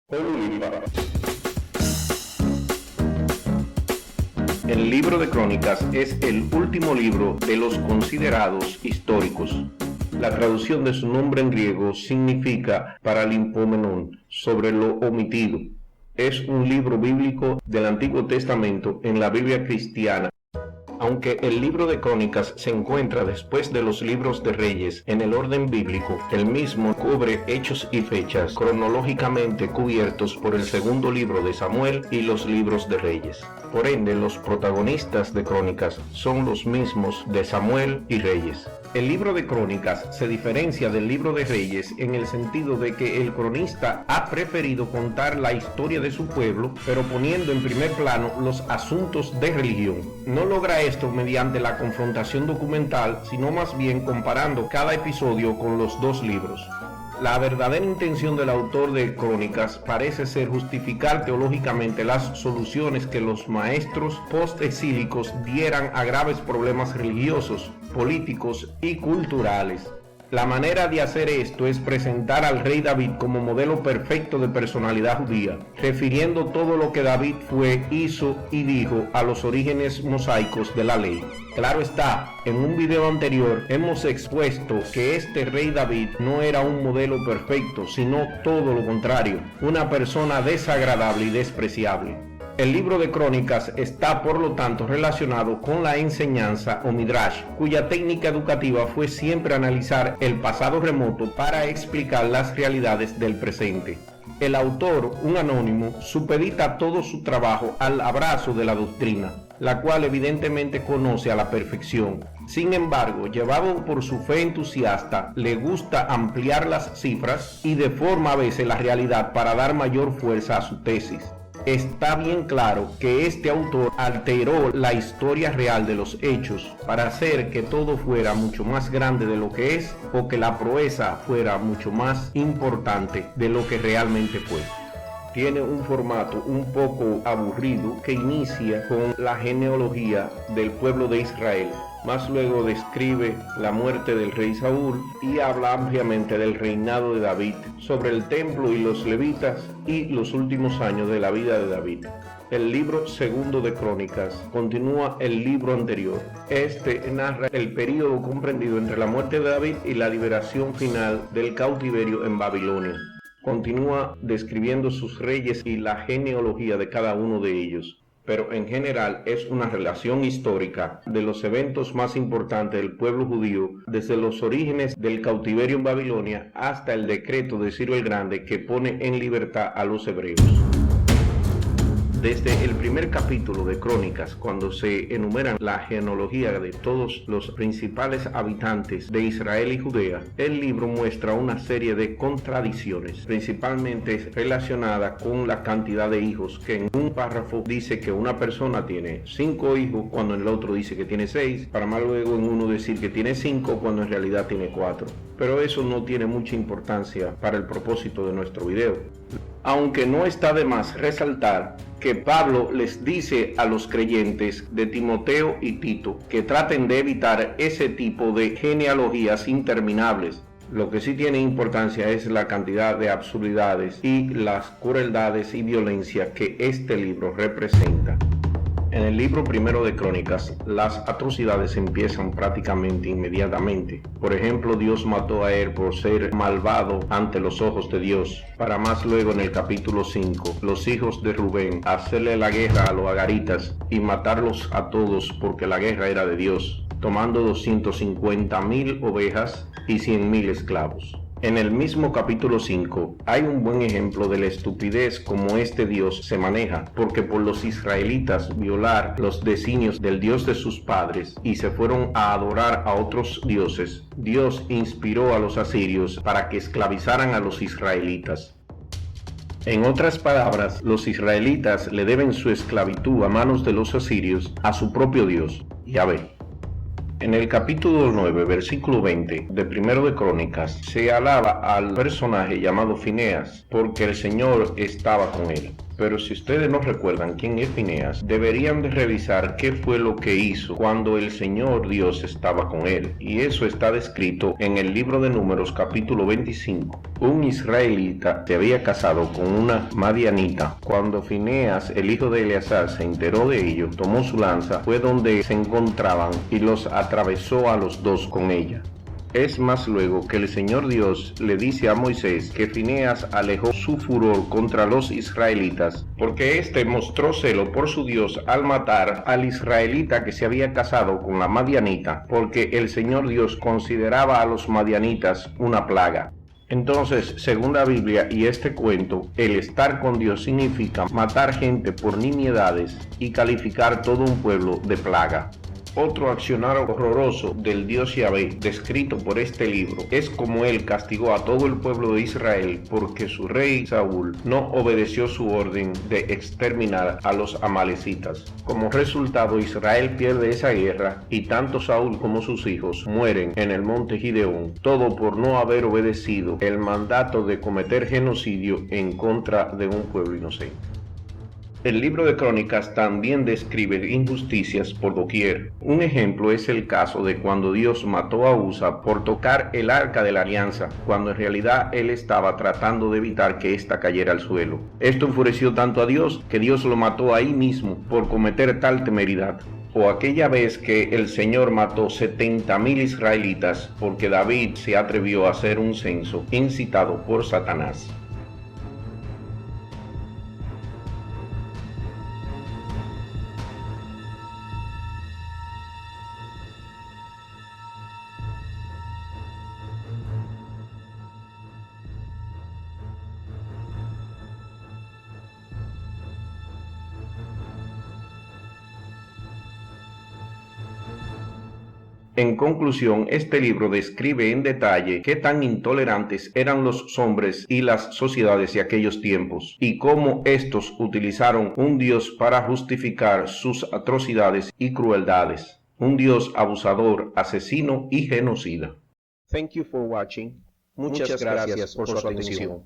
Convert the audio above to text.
Oliva. El libro de Crónicas es el último libro de los considerados históricos. La traducción de su nombre en griego significa paralipomenon, sobre lo omitido. Es un libro bíblico del Antiguo Testamento en la Biblia cristiana. Aunque el libro de Crónicas se encuentra después de los libros de Reyes en el orden bíblico, el mismo cubre hechos y fechas cronológicamente cubiertos por el segundo libro de Samuel y los libros de Reyes. Por ende, los protagonistas de Crónicas son los mismos de Samuel y Reyes. El libro de Crónicas se diferencia del libro de Reyes en el sentido de que el cronista ha preferido contar la historia de su pueblo, pero poniendo en primer plano los asuntos de religión. No logra esto mediante la confrontación documental, sino más bien comparando cada episodio con los dos libros. La verdadera intención del autor de Crónicas parece ser justificar teológicamente las soluciones que los maestros post-exílicos dieran a graves problemas religiosos, políticos y culturales. La manera de hacer esto es presentar al rey David como modelo perfecto de personalidad judía, refiriendo todo lo que David fue, hizo y dijo a los orígenes mosaicos de la ley. Claro está, en un video anterior hemos expuesto que este rey David no era un modelo perfecto, sino todo lo contrario, una persona desagradable y despreciable. El libro de Crónicas está, por lo tanto, relacionado con la enseñanza o midrash, cuya técnica educativa fue siempre analizar el pasado remoto para explicar las realidades del presente. El autor, un anónimo, supedita todo su trabajo al abrazo de la doctrina, la cual evidentemente conoce a la perfección. Sin embargo, llevado por su fe entusiasta, le gusta ampliar las cifras y deforma a veces la realidad para dar mayor fuerza a su tesis. Está bien claro que este autor alteró la historia real de los hechos para hacer que todo fuera mucho más grande de lo que es, o que la proeza fuera mucho más importante de lo que realmente fue. Tiene un formato un poco aburrido que inicia con la genealogía del pueblo de Israel. Más luego describe la muerte del rey Saúl y habla ampliamente del reinado de David, sobre el templo y los levitas y los últimos años de la vida de David. El libro segundo de Crónicas continúa el libro anterior. Este narra el período comprendido entre la muerte de David y la liberación final del cautiverio en Babilonia. Continúa describiendo sus reyes y la genealogía de cada uno de ellos, pero en general es una relación histórica de los eventos más importantes del pueblo judío, desde los orígenes del cautiverio en Babilonia hasta el decreto de Ciro el Grande que pone en libertad a los hebreos. Desde el primer capítulo de Crónicas, cuando se enumeran la genealogía de todos los principales habitantes de Israel y Judea, el libro muestra una serie de contradicciones, principalmente relacionada con la cantidad de hijos, que en un párrafo dice que una persona tiene 5 hijos, cuando en el otro dice que tiene 6, para más luego en uno decir que tiene 5, cuando en realidad tiene 4. Pero eso no tiene mucha importancia para el propósito de nuestro video. Aunque no está de más resaltar que Pablo les dice a los creyentes de Timoteo y Tito que traten de evitar ese tipo de genealogías interminables. Lo que sí tiene importancia es la cantidad de absurdidades y las crueldades y violencia que este libro representa. En el libro primero de Crónicas, las atrocidades empiezan prácticamente inmediatamente. Por ejemplo, Dios mató a Er por ser malvado ante los ojos de Dios, para más luego en el capítulo 5, los hijos de Rubén hacerle la guerra a los agaritas y matarlos a todos porque la guerra era de Dios, tomando 250,000 ovejas y 100,000 esclavos. En el mismo capítulo 5 hay un buen ejemplo de la estupidez como este Dios se maneja, porque por los israelitas violar los designios del Dios de sus padres y se fueron a adorar a otros dioses, Dios inspiró a los asirios para que esclavizaran a los israelitas. En otras palabras, los israelitas le deben su esclavitud a manos de los asirios a su propio Dios, Yahvé. En el capítulo 9, versículo 20 de Primero de Crónicas, se alaba al personaje llamado Fineas, porque el Señor estaba con él. Pero si ustedes no recuerdan quién es Fineas, deberían de revisar qué fue lo que hizo cuando el Señor Dios estaba con él. Y eso está descrito en el libro de Números capítulo 25. Un israelita se había casado con una madianita. Cuando Fineas, el hijo de Eleazar, se enteró de ello, tomó su lanza, fue donde se encontraban y los atravesó a los dos con ella. Es más luego que el Señor Dios le dice a Moisés que Fineas alejó su furor contra los israelitas, porque éste mostró celo por su Dios al matar al israelita que se había casado con la madianita, porque el Señor Dios consideraba a los madianitas una plaga. Entonces, según la Biblia y este cuento, el estar con Dios significa matar gente por nimiedades y calificar todo un pueblo de plaga. Otro accionar horroroso del Dios Yahvé descrito por este libro es como él castigó a todo el pueblo de Israel porque su rey Saúl no obedeció su orden de exterminar a los amalecitas. Como resultado, Israel pierde esa guerra y tanto Saúl como sus hijos mueren en el monte Gideón, todo por no haber obedecido el mandato de cometer genocidio en contra de un pueblo inocente. El libro de Crónicas también describe injusticias por doquier. Un ejemplo es el caso de cuando Dios mató a Usa por tocar el arca de la alianza, cuando en realidad él estaba tratando de evitar que ésta cayera al suelo. Esto enfureció tanto a Dios que Dios lo mató ahí mismo por cometer tal temeridad. O aquella vez que el Señor mató 70,000 israelitas porque David se atrevió a hacer un censo incitado por Satanás. En conclusión, este libro describe en detalle qué tan intolerantes eran los hombres y las sociedades de aquellos tiempos, y cómo estos utilizaron un Dios para justificar sus atrocidades y crueldades. Un Dios abusador, asesino y genocida. Thank you for watching. Muchas gracias por su atención.